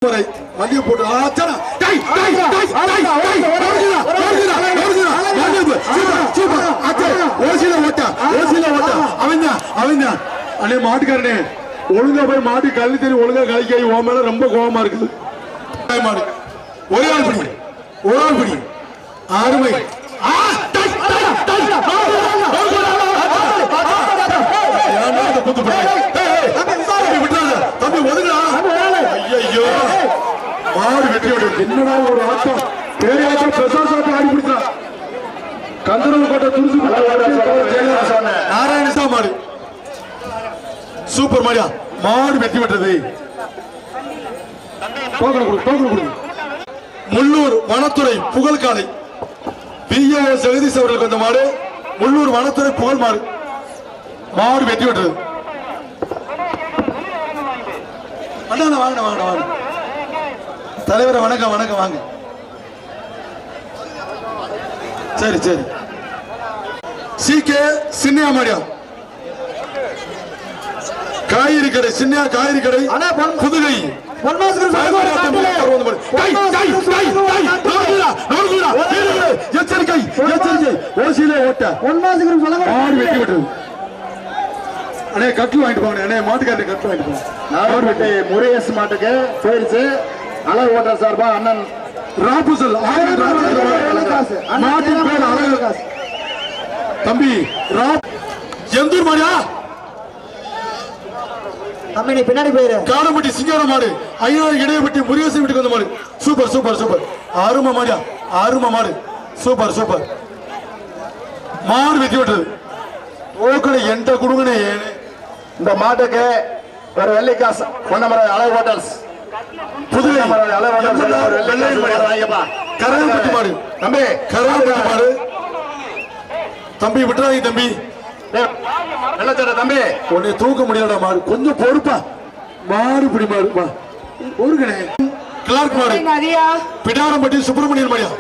வண்டியை போட்டு அண்ணே மாட்டுக்காரனே ஒழுங்கா போய் மாட்டு கல்வி தெரியும் ஒழுங்கா கழிக்காய் ஓ மேல ரொம்ப கோபமா இருக்குது மாடு ஒரே ஆள் பிடி ஒரு ஆள் பிடி அருமை தம்பி ஒதுங்கா ஐயோ மாடு வெற்றி விடும் என்னடா ஒரு ஆட்டம் பேரியாட்டம் பிரசாத் ஆடி பிடிச்சான் கந்தரவு கோட்டை துருசு நாராயணசா மாடு சூப்பர் மாடியா மாடு வெற்றி பெற்றது முள்ளூர் வனத்துறை புகழ் காலை பிஏ ஜெகதீஷ் அவர்களுக்கு வந்த மாடு முள்ளூர் வனத்துறை புகழ் மாடு மாடு வெற்றி பெற்றது வாங்க வாங்க வாங்க தலைவரை வணக்கம் வணக்கம் வாங்க சரி சரி சிகே சின்னையா மாடியா காய்கறி கடை சின்ன காய்கறி கடை புதுகை எச்சரிக்கை எச்சரிக்கை ஓசியிலே ஓட்ட வெட்டி விட்டது அண்ணே கட்டு வாங்கிட்டு போங்க அண்ணே மாட்டுக்காரனை கட்டு வாங்கிட்டு போங்க நாகர்பேட்டை முருகேஷ் மாட்டுக்கு போயிருச்சு அழகு ஓட்டர் சார்பா அண்ணன் ராபுசல் மாட்டின் பேர் அழகு தம்பி எந்தூர் மாடியா தம்பி பின்னாடி போயிரு காரம்பட்டி சிங்கார மாடு ஐநாறு இடையப்பட்டி முருகேசன் வீட்டுக்கு வந்த மாடு சூப்பர் சூப்பர் சூப்பர் அருமை மாடியா அருமை மாடு சூப்பர் சூப்பர் மாடு வெற்றி விட்டது ஓக்கடை எந்த குடுங்கனே இந்த மாட்டுக்கு ஒரு வெள்ளிக்காசு பொன்னமர அழகு ஹோட்டல்ஸ் புதுவை கரகப்பட்டி மாடு தம்பி கரகப்பட்டி மாடு தம்பி விட்டுறாங்க தம்பி வெள்ளச்சோட தம்பி உன்னை தூக்க முடியாத மாடு கொஞ்சம் பொறுப்பா மாடு பிடி மாடு ஒருங்கனே கிளார்க் மாடு பிடாரம்பட்டி சுப்பிரமணியன் மாடியா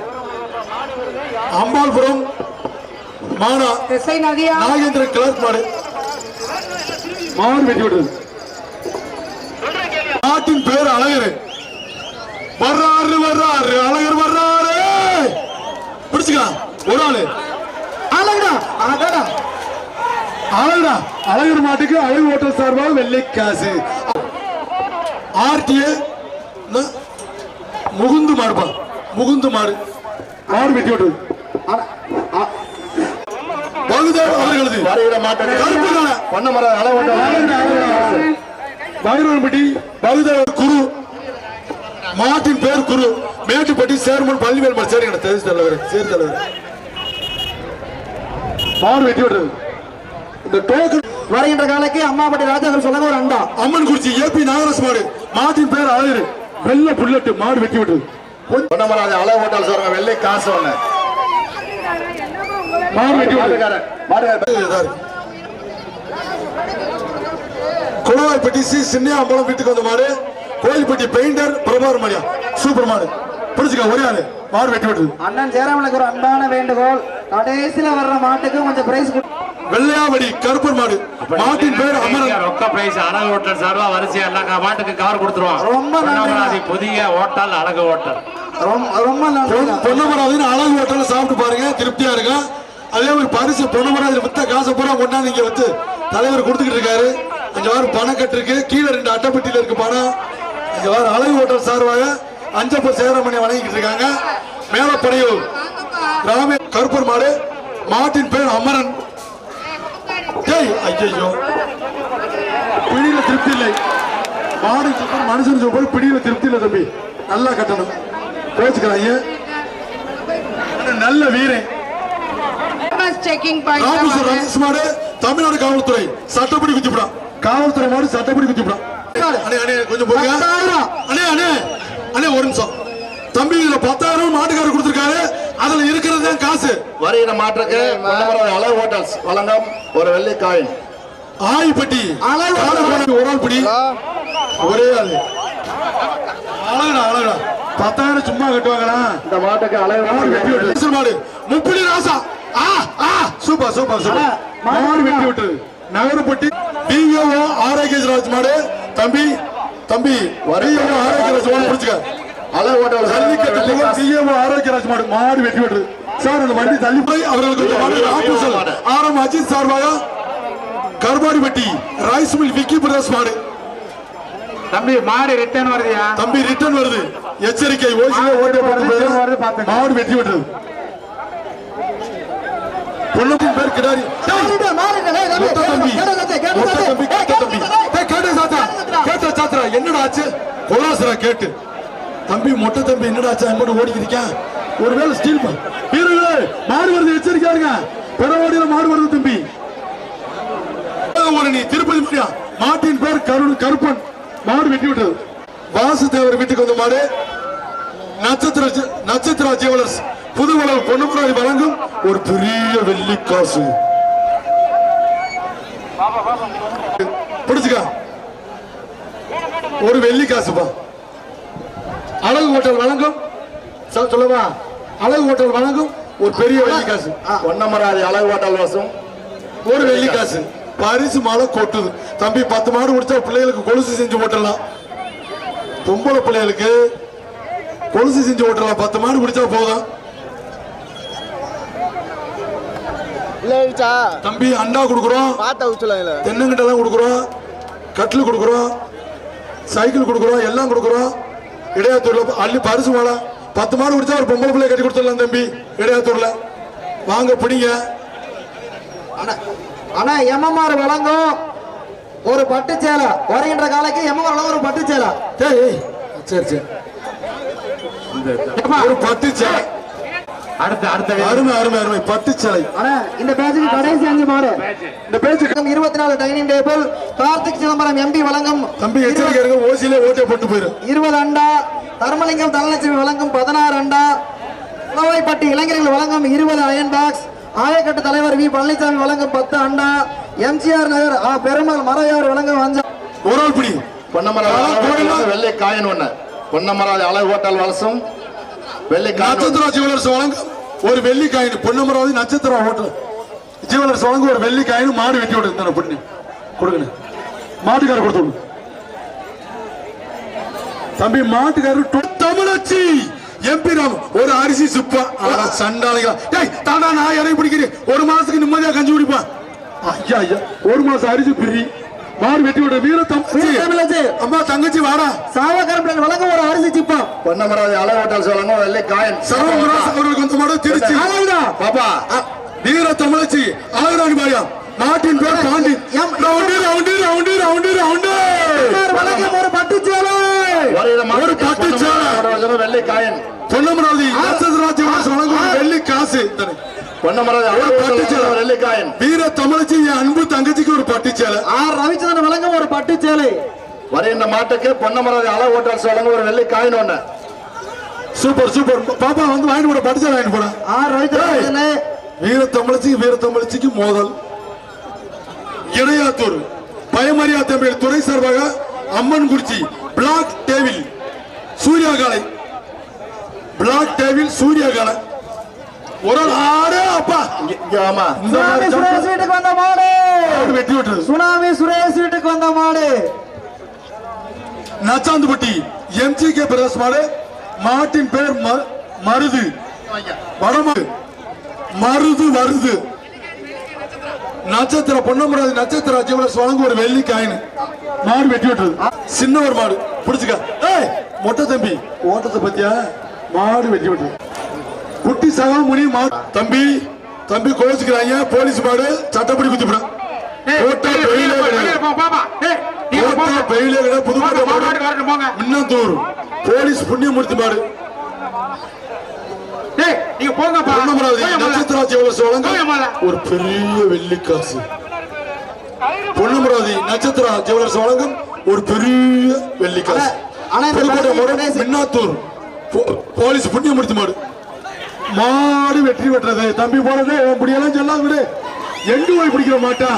அம்பாள்புரம் மானா நாகேந்திரன் கிளார்க் மாடு மாடு வெட்டி விடுறது நாட்டின் பேர் அழகர் வர்றாரு வர்றாரு அழகர் வர்றாரு பிடிச்சுக்கலாம் ஒரு ஆளு அழகுடா அழகடா அழகுடா அழகர் மாட்டுக்கு அழகு ஓட்டல் சார்பாக வெள்ளை காசு ஆர்டிஏ முகுந்து மாடுப்பா முகுந்து மாடு மாடு வெட்டி விட்டது அவர்களது பொன்னமர அழகு ஹோட்டல் பகிரவன்பட்டி பகுதேவர் குரு மாட்டின் பேர் குரு மேட்டுப்பட்டி சேர்மன் பள்ளிவேல் சேருங்க தேர்ச்சி தலைவர் சேர் தலைவர் மாடு வெட்டி விடுறது இந்த டோக்கன் வருகின்ற காலைக்கு அம்மாபட்டி ராஜாக்கள் சொல்லுங்க ஒரு அண்டா அம்மன் குறிச்சி ஏபி நாகராஜ் மாடு மாட்டின் பேர் அழகு வெள்ள புல்லட்டு மாடு வெட்டி விட்டது பொன்னமர அழகு ஹோட்டல் சொல்றாங்க வெள்ளை காசு ஒண்ணு மாடு வெட்டி விட்டது குளவாய்ப்பட்டி சி சின்ன அம்பலம் வீட்டுக்கு வந்த மாடு கோயில்பட்டி பெயிண்டர் பிரபாகர் மாடியா சூப்பர் மாடு பிடிச்சுக்க ஒரே ஆளு மாடு வெட்டி விட்டது அண்ணன் ஜெயராமனுக்கு ஒரு அன்பான வேண்டுகோள் கடைசியில வர்ற மாட்டுக்கு கொஞ்சம் பிரைஸ் வெள்ளையாவடி கருப்பர் மாடு மாட்டின் பேர் அமரன் ரொக்க பிரைஸ் அழகு ஓட்டல் சார்பா வரிசை எல்லா மாட்டுக்கு கவர் கொடுத்துருவோம் ரொம்ப புதிய ஓட்டல் அழகு ஓட்டல் ரொம்ப பொன்னமராஜன் அழகு ஹோட்டல்ல சாப்பிட்டு பாருங்க திருப்தியா இருக்கும் அதே ஒரு பரிசு பொன்னமராஜன் வித்த காசை பூரா கொண்டாந்து இங்க வச்சு தலைவர் கொடுத்துக்கிட்டு இருக்காரு இங்க வார பணம் கட்டிருக்கு கீழே 2 அட்டைப்பட்டியில இருக்கு பணம் இங்க வார அழகு ஹோட்டல் சார்பாக அஞ்சப்ப சேரமணி வணங்கிட்டு இருக்காங்க மேலப்படையூர் ராமே கருப்பர் மாடு மாட்டின் பேர் அமரன் ஐயோ பிடியில திருப்தி இல்லை மாடு சூப்பர் மனுஷன் சூப்பர் பிடியில திருப்தி இல்லை தம்பி நல்லா கட்டணும் பேச்சுக்கிறாங்க நல்ல வீரன் மாடு தமிழ்நாடு காவல்துறை சட்டப்படி குத்திப்படா காவல்துறை மாடு சட்டப்படி குத்திப்படா கொஞ்சம் அண்ணே ஒரு நிமிஷம் தம்பி இதுல 10,000 மாட்டுக்காரர் கொடுத்திருக்காரு அதுல இருக்கிறது தான் காசு வருகிற மாற்றுக்கு அழகு ஹோட்டல்ஸ் வழங்கும் ஒரு வெள்ளை காயின் ஆயிப்பட்டி ஒரு ஆள் பிடி ஒரே ஆளு அழகுடா அழகுடா 10,000 சும்மா கட்டுவாங்களா இந்த மாட்டுக்கு அழகு மாடு முப்பிடி ராசா சூப்பர் சூப்பர் சூப்பர் மாடு வெட்டி விட்டது நகரப்பட்டி பிஓ ஆரோக்கியராஜ் மாடு தம்பி தம்பி வரையும் ஆரோக்கியராஜ் மாடு பிடிச்சுக்க. அழகு ஓட்டல் ஜல்லிக்கட்டு புகழ் சிஎம் ஆரோக்கியராஜ் மாடு மாடு வெற்றி பெற்றது சார். அந்த வண்டி தள்ளி போய் அவர்களுக்கு ஆரம் அஜித் சார்பாக கருமாடிப்பட்டி ரைஸ் மில் விக்கி பிரதேஷ் மாடு. தம்பி மாடு ரிட்டர்ன் வருதுயா. தம்பி ரிட்டர்ன் வருது, எச்சரிக்கை. ஓசில ஓட்டே போட்டு மாடு வெற்றி பெற்றது. பொண்ணுக்கும் பேர் கிடாரி. என்னடா ஆச்சு கொலாசரா கேட்டு தம்பி மொட்டை தம்பி என்னடா ஆச்சு அங்க ஓடிக்கிறியா? ஒருவேளை ஸ்டீல் வீரர்களே மாடு வருது, எச்சரிக்கையா இருங்க. பெறவாடியில மாடு வருது தம்பி. நீ திருப்பதி முடியா மாட்டின் பேர் கருப்பன் மாடு வெட்டி விட்டது. வாசுதேவர் வீட்டுக்கு வந்த மாடு நட்சத்திர ஜுவல்லர்ஸ் புதுவளவு பொன்னுமுறை வழங்கும் ஒரு பெரிய வெள்ளி காசு. பிடிச்சுக்க ஒரு வெள்ளி காசுப்பா. அழகு ஹோட்டல் வழங்கும் சொல்லவா? அழகு ஹோட்டல் வழங்கும் ஒரு பெரிய வெள்ளி காசு. பொன்னமராதி அழகு ஓட்டல் வசம் ஒரு வெள்ளி காசு பரிசு மாலை கொட்டுது. தம்பி 10 மாடு முடிச்சா பிள்ளைகளுக்கு கொலுசு செஞ்சு போட்டலாம். பொம்பளை பிள்ளைகளுக்கு கொலுசு செஞ்சு ஓட்டலாம். 10 மாடு முடிச்சா போதும். தம்பி அண்டா கொடுக்குறோம், தென்னங்கிட்ட எல்லாம் கொடுக்குறோம், கட்டில் கொடுக்குறோம், சைக்கிள் கொடுக்குறோம், எல்லாம் கொடுக்குறோம். இடையாத்தூர்ல அள்ளி பரிசு மாலை 10 மாடு முடிச்சா ஒரு பொம்பளை பிள்ளைய கட்டி கொடுத்துடலாம் தம்பி. இடையாத்தூர்ல வாங்க பிடிங்க. ஆனா எம்எம்ஆர் வழங்கும் ஒரு பட்டு சேலை வருகின்ற காலைக்கு எம்எம்ஆர் வழங்கும் ஒரு பட்டு சேலை. சரி சரி ஒரு பட்டு சேலை. அடுத்த அருமை அருமை அருமை பட்டு சேலை. ஆனா இந்த பேட்சுக்கு கடைசி 5 மாடு. இந்த பேட்சுக்கு 24 dining table Karthik Chidambaram MP வழங்கும் தம்பி எச்சரிக்கை இருங்க. ஓசியில ஓட்டை போட்டு போயிரு. 20 அண்டா. தர்மலிங்கம் தனலட்சுமி வழங்கும் 16 அண்டா. கோவைப்பட்டி இளைஞர்கள் வழங்கும் 20 அயன் பாக்ஸ். ஆயக்கட்டு தலைவர் வி பழனிசாமி வழங்கும் 10 அண்டா. எம்ஜிஆர் நகர் பெருமாள் மறையார் வழங்கும் 5 ஒரு ஆள் பிடி. பொன்னமராதி வெள்ளை காயின் ஒண்ணு. பொன்னமராதி அழகு ஓட்டல் வலசம் வெள்ளை நட்சத்திர ஜுவல்லர்ஸ் வழங்கும் ஒரு வெள்ளி காயின். பொன்னமராதி நட்சத்திர ஹோட்டல் ஜுவல்லர்ஸ் வழங்கும் ஒரு வெள்ளி காயின். மாடு வெட்டி விடுங்க பண்ணி கொடுங்க. மாட்டுக்காரர் கொடுத்து தம்பி. மாட்டுக்காரர் தமிழச்சி எம்பி ராம் ஒரு அரிசி சுப்பா சண்டாளிகளா. தாண்டா நான் இறங்கி பிடிக்கிறேன். ஒரு மாசத்துக்கு நிம்மதியா கஞ்சி குடிப்பான். ஐயா ஐயா ஒரு மாசம் அரிசி பிரி மாடு வெட்டி விட வீர தமிழச்சி. அம்மா தங்கச்சி வாடா. சாவகரம்பளன் வழங்க ஒரு அரிசி சிப்பா. பொன்னமராதி அழகு ஓட்டல் வழங்கும் வெள்ளை காயின். சரவணராஜ் அவர்களுக்கு கொஞ்சம் மாடு திருச்சி பாப்பா. வீர தமிழச்சி ஆயிரம் பாயா. நாட்டின் பேர் பாண்டி. Round round round round round வழங்கும் ஒரு பட்டு சேலை. ஒரு பட்டு சேலை வெள்ளை காயின். பொன்னமராதி நட்சத்திராஜ் வழங்கும் வெள்ளி காசு. பொன்னமராதி ஒரு பட்டு சேலை வெள்ளை காயின். வீர தமிழச்சி என் அன்பு தங்கச்சிக்கு ஒரு பட்டு சேலை. ஆர் ரவிச்சந்திரன் வழங்கும் ஒரு பட்டு சேலை. வருகின்ற மாட்டுக்கு பொன்னமராதி அழகு ஓட்டல் வழங்கும் ஒரு வெள்ளை காயின் ஒண்ணு. சூப்பர் சூப்பர் பாப்பா வந்து வாங்கிட்டு போட பட்டு சேலை வாங்கிட்டு போட. ஆர் ரவிச்சந்திரன் வீர தமிழச்சிக்கு மோதல். இடையாத்தூர் பயமரியா தம்பி துறை சார்பாக அம்மன் குறிச்சி பிளாக் டேவில் சூர்யா காலை. பிளாக் டேவில் சூர்யா காலை ஒரு ஆடு. அப்பா சுரேஷ் வீட்டுக்கு வந்த மாடு வெட்டி விட்டது. சுனாமி சுரேஷ் வீட்டுக்கு வந்த மாடு. நச்சாந்துப்பட்டி எம்ஜிகே பிரதேஷ் மாடு. மாட்டின் பேர் மருது வடமாடு. மருது வருது. நட்சத்திர பொன்னமராதி நட்சத்திர ஜுவல்லர்ஸ் வழங்கும் ஒரு வெள்ளி காயின். மாடு வெட்டி விட்டது. சின்ன ஒரு மாடு பிடிச்சுக்க. மொட்டை தம்பி ஓட்டத்தை பத்தியா? மாடு வெட்டி விட்டது. குட்டி சகாமுனி மாடு. தம்பி தம்பி கோச்சுக்கிறாங்க. போலீஸ் மாடு சட்டப்படி குத்திவிடும். புதுக்கோட்டை போலீஸ் புண்ணியமூர்த்தி மாடு. நட்சத்திர ஜுவல்லர்ஸ் வழங்கும் ஒரு பெரிய வெள்ளி காசு. பொன்னமராதி நட்சத்திர ஜுவல்லர்ஸ் வழங்கும் ஒரு பெரிய வெள்ளி காசு. மின்னாத்தூர் போலீஸ் புண்ணியமூர்த்தி மாடு. மாடு வெற்றி பெற்றது. தம்பி போனது முடியெல்லாம் செல்லாது விடு. எங்கு போய் பிடிக்கிற மாட்டா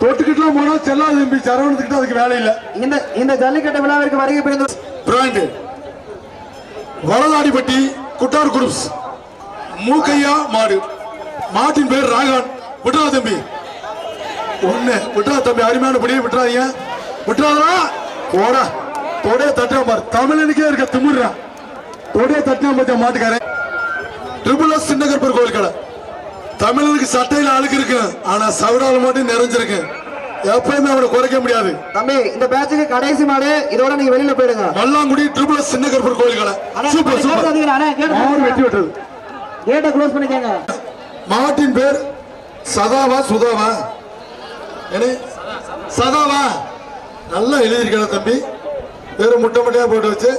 தொட்டுக்கிட்டுலாம் போனா செல்லாது தம்பி. சரவணத்துக்கிட்ட அதுக்கு வேலை இல்லை. இந்த ஜல்லிக்கட்டு விழாவிற்கு வருகை புரிந்து பிராண்ட் வளதாடிப்பட்டி குட்டார் குரூப்ஸ் மூக்கையா மாடு. மாட்டின் பேர் ராகான். விட்டுறா தம்பி ஒண்ணு விட்டுறா தம்பி. அருமையான படி விட்டுறாதீங்க. விட்டுறாதா போடா தொடைய தட்டினா பாரு தமிழனுக்கே இருக்க திமுறா தொடைய தட்டினா பத்தியா மாட்டுக்காரன் ட்ரிபிள் எஸ் சின்ன கருப்பர் கோயில் கடை தமிழனுக்கு சட்டையில அழுக்கு இருக்கு ஆனா சவடால மட்டும் நிறைஞ்சிருக்கு எப்பயுமே அவனை குறைக்க முடியாது தம்பி இந்த பேட்சுக்கு கடைசி மாடு இதோட நீங்க வெளியில போயிடுங்க மல்லாங்குடி ட்ரிபிள் எஸ் சின்ன கருப்பர் கோயில் கடை சூப்பர் சூப்பர் மாடு வெட்டி விட்டது கேட்டை க்ளோஸ் பண்ணிக்கங்க மாட்டின் பேர் சதாவா சுதாவா என்ன சதாவா நல்லா எழுதியிருக்கா தம்பி பேரு முட்டை முட்டையா போட்டு வச்சு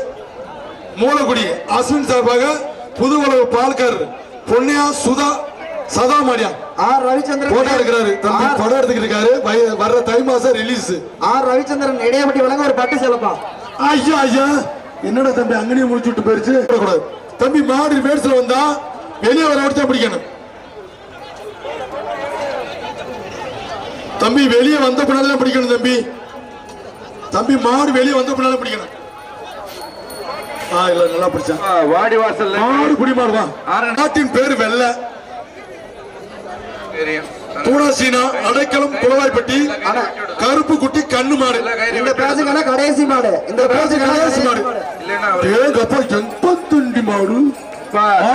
மூலக்குடி அஸ்வின் சார்பாக புதுவளவு பால்கர் பொன்னியா சுதா சதா மாடியா ஆர் ரவிச்சந்திரன் போட்டோ எடுக்கிறாரு தம்பி படம் எடுத்துக்கிட்டு இருக்காரு வர்ற தை மாசம் ரிலீஸ் ஆர் ரவிச்சந்திரன் இடையப்பட்டி வழங்க ஒரு பட்டு செலப்பா ஐயா ஐயா என்னடா தம்பி அங்கனையும் முடிச்சு விட்டு போயிருச்சு கூடாது தம்பி மாடு பேர்ஸ்ல வந்தா வெளியே வர அடிச்சா பிடிக்கணும் தம்பி வெளியே வந்த பின்னால பிடிக்கணும் தம்பி தம்பி மாடு வெளியே வந்த பின்னால பிடிக்கணும் இல்ல நல்லா பிடிச்சா வாடி வாசல் மாடு குடி மாடுதான் நாட்டின் பேரு வெள்ள தூணாசீனா அடைக்கலம் குளவாய்ப்பட்டி கருப்பு குட்டி கண்ணு மாடு இந்த பேட்சுக்கான கடைசி மாடு இந்த பேட்சுக்கான கடைசி மாடு ஏகப்பா 82 மாடு